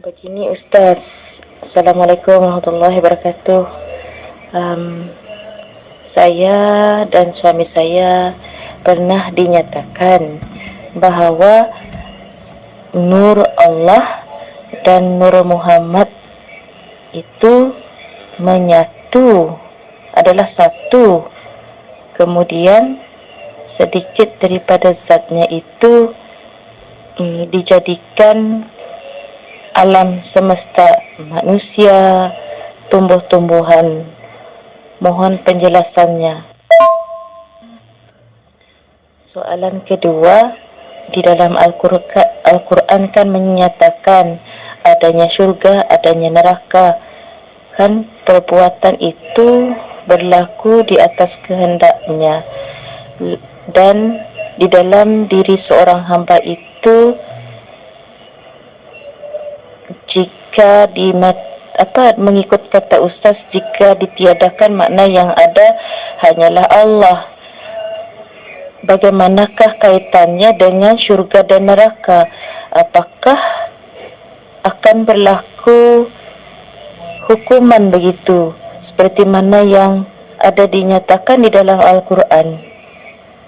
Begini Ustaz, Assalamualaikum warahmatullahi wabarakatuh. Saya dan suami saya pernah dinyatakan bahawa Nur Allah dan Nur Muhammad itu menyatu, adalah satu. Kemudian sedikit daripada zatnya itu dijadikan alam semesta, manusia, tumbuh-tumbuhan. Mohon penjelasannya. Soalan kedua, di dalam Al-Quran kan menyatakan adanya syurga, adanya neraka. Kan perbuatan itu berlaku di atas kehendaknya. Dan di dalam diri seorang hamba itu, jika mengikut kata Ustaz, jika ditiadakan, makna yang ada hanyalah Allah. Bagaimanakah kaitannya dengan syurga dan neraka? Apakah akan berlaku hukuman begitu seperti mana yang ada dinyatakan di dalam Al-Quran?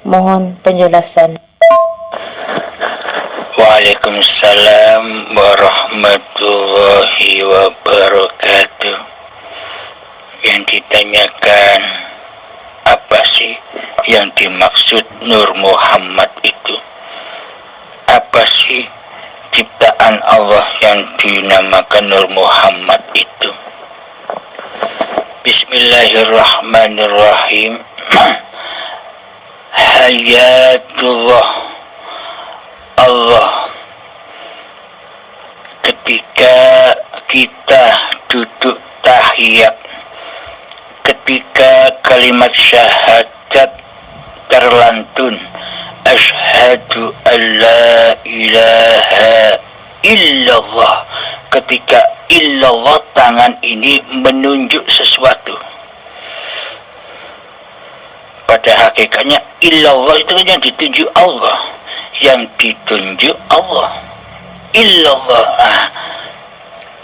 Mohon penjelasan. Waalaikumsalam warahmatullahi wabarakatuh. Yang ditanyakan, apa sih yang dimaksud Nur Muhammad itu? Apa sih ciptaan Allah yang dinamakan Nur Muhammad itu? Bismillahirrahmanirrahim. Hayatullah Allah. Ketika kita duduk tahiyat, ketika kalimat syahadat terlantun, asyhadu an la ilaha illallah, ketika illallah, tangan ini menunjuk sesuatu. Pada hakikatnya illallah itu yang ditunjuk Allah, yang ditunjuk Allah. Illallah.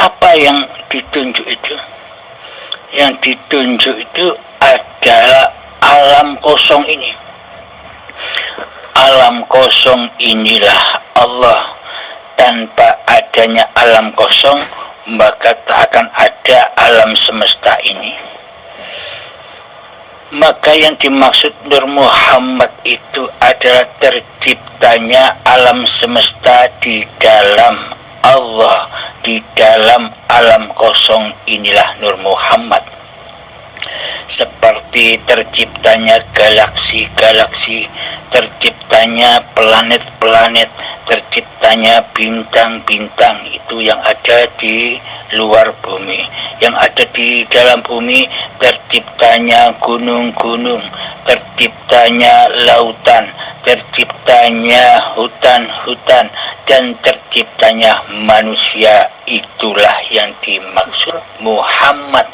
Apa yang ditunjuk itu? Yang ditunjuk itu adalah alam kosong ini. Alam kosong inilah Allah. Tanpa adanya alam kosong, maka tak akan ada alam semesta ini. Maka yang dimaksud Nur Muhammad itu adalah terciptanya alam semesta di dalam Allah, di dalam alam kosong inilah Nur Muhammad. Seperti terciptanya galaksi-galaksi, terciptanya planet-planet, terciptanya bintang-bintang itu yang ada di luar bumi. Yang ada di dalam bumi, terciptanya gunung-gunung, terciptanya lautan, terciptanya hutan-hutan, dan terciptanya manusia. Itulah yang dimaksud Muhammad,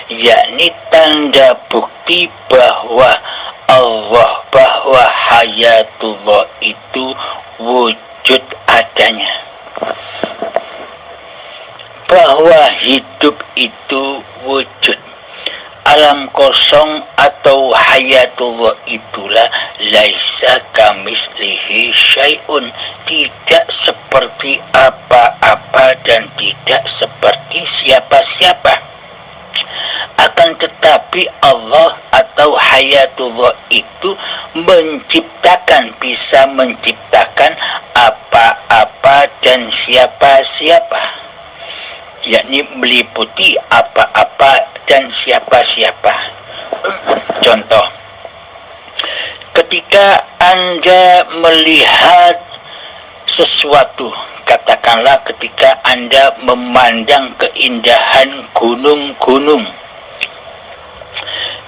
yakni tanda bukti bahwa Allah, bahwa hayatullah itu wujud adanya, bahwa hidup itu wujud. Alam kosong atau hayatullah itulah laisa kamislihi syai'un, tidak seperti apa-apa dan tidak seperti siapa-siapa. Akan tetapi Allah atau hayatullah itu menciptakan, bisa menciptakan apa-apa dan siapa-siapa, yakni meliputi apa-apa dan siapa-siapa. Contoh, ketika Anda melihat sesuatu, katakanlah ketika Anda memandang keindahan gunung-gunung,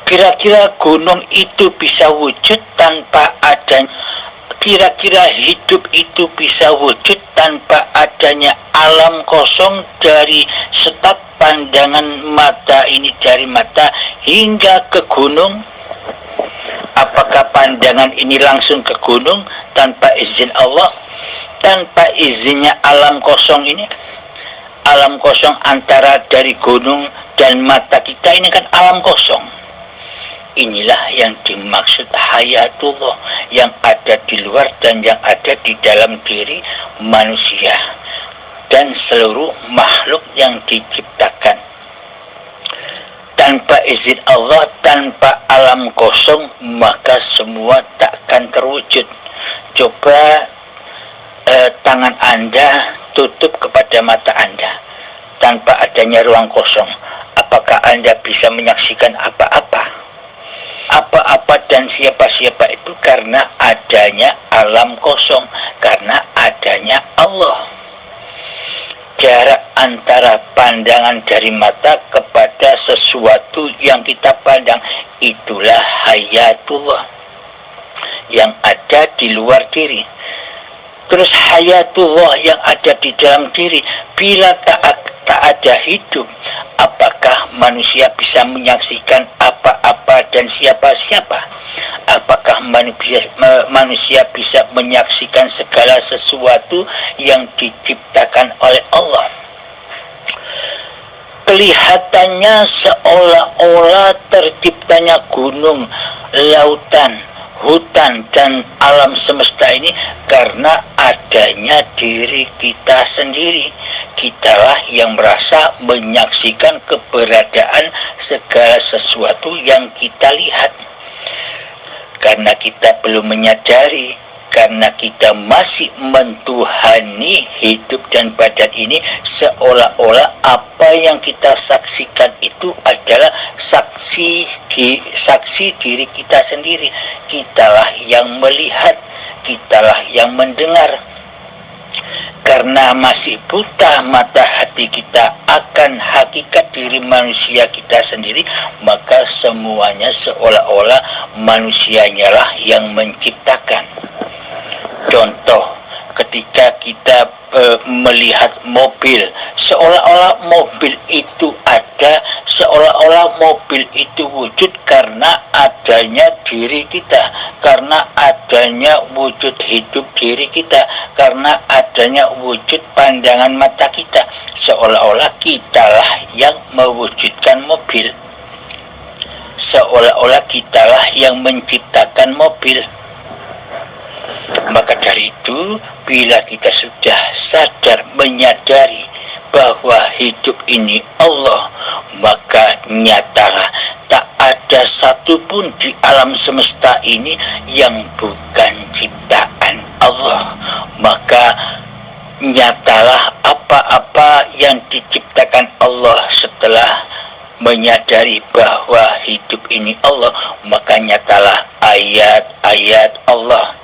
kira-kira gunung itu bisa wujud tanpa adanya, kira-kira hidup itu bisa wujud tanpa adanya alam kosong dari start pandangan mata ini, dari mata hingga ke gunung? Apakah pandangan ini langsung ke gunung tanpa izin Allah? tanpa izinnya alam kosong ini, alam kosong antara dari gunung dan mata kita ini kan alam kosong. Inilah yang dimaksud hayatullah, yang ada di luar dan yang ada di dalam diri manusia dan seluruh makhluk yang diciptakan. Tanpa izin Allah, tanpa alam kosong, maka semua takkan terwujud. Coba tangan Anda tutup kepada mata Anda tanpa adanya ruang kosong. Apakah Anda bisa menyaksikan apa-apa? Apa-apa dan siapa-siapa itu karena adanya alam kosong, karena adanya Allah. Jarak antara pandangan dari mata kepada sesuatu yang kita pandang, itulah hayatullah yang ada di luar diri. Terus hayatullah yang ada di dalam diri, bila tak ada hidup, apakah manusia bisa menyaksikan apa-apa dan siapa-siapa? Apakah manusia bisa menyaksikan segala sesuatu yang diciptakan oleh Allah? Kelihatannya seolah-olah terciptanya gunung, lautan, hutan, dan alam semesta ini karena adanya diri kita sendiri. Kitalah yang merasa menyaksikan keberadaan segala sesuatu yang kita lihat. Karena kita belum menyadari, karena kita masih mentuhani hidup dan badan ini, seolah-olah apa yang kita saksikan itu adalah saksi diri kita sendiri. Kitalah yang melihat, kitalah yang mendengar. Karena masih buta mata hati kita akan hakikat diri manusia kita sendiri, maka semuanya seolah-olah manusianya lah yang menciptakan. Contoh, ketika kita melihat mobil, seolah-olah mobil itu ada, seolah-olah mobil itu wujud karena adanya diri kita, karena adanya wujud hidup diri kita, karena adanya wujud pandangan mata kita, seolah-olah kitalah yang mewujudkan mobil, seolah-olah kitalah yang menciptakan mobil. Maka dari itu, bila kita sudah sadar menyadari bahwa hidup ini Allah, maka nyatalah tak ada satupun di alam semesta ini yang bukan ciptaan Allah. Maka nyatalah apa-apa yang diciptakan Allah setelah menyadari bahwa hidup ini Allah, maka nyatalah ayat-ayat Allah.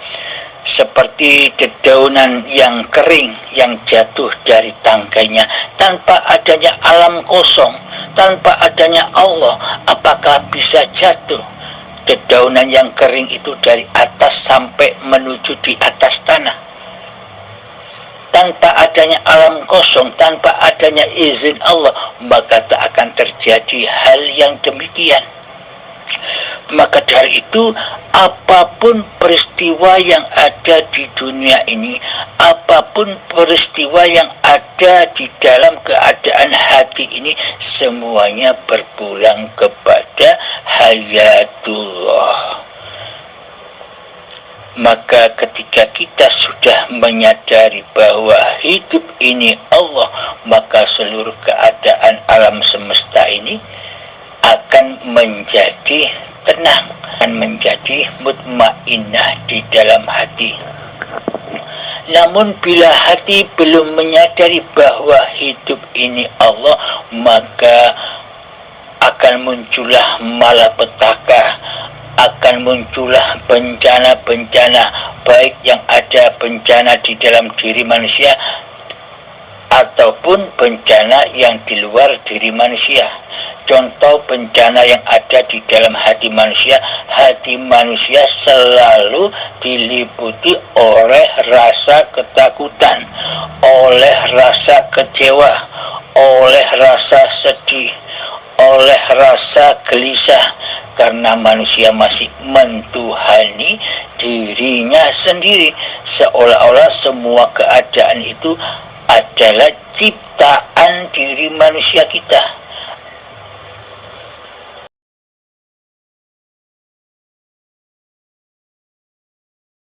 Seperti dedaunan yang kering yang jatuh dari tangganya tanpa adanya alam kosong, tanpa adanya Allah, apakah bisa jatuh? Dedaunan yang kering itu dari atas sampai menuju di atas tanah. Tanpa adanya alam kosong, tanpa adanya izin Allah, maka tak akan terjadi hal yang demikian. Maka dari itu, apapun peristiwa yang ada di dunia ini, apapun peristiwa yang ada di dalam keadaan hati ini, semuanya berpulang kepada hayatullah. Maka ketika kita sudah menyadari bahwa hidup ini Allah, maka seluruh keadaan alam semesta ini akan menjadi tenang, akan menjadi mutmainnah di dalam hati. Namun bila hati belum menyadari bahwa hidup ini Allah, maka akan muncullah malapetaka, akan muncullah bencana-bencana, baik yang ada bencana di dalam diri manusia ataupun bencana yang di luar diri manusia. Contoh bencana yang ada di dalam hati manusia selalu diliputi oleh rasa ketakutan, oleh rasa kecewa, oleh rasa sedih, oleh rasa gelisah karena manusia masih mentuhani dirinya sendiri, seolah-olah semua keadaan itu adalah ciptaan diri manusia kita.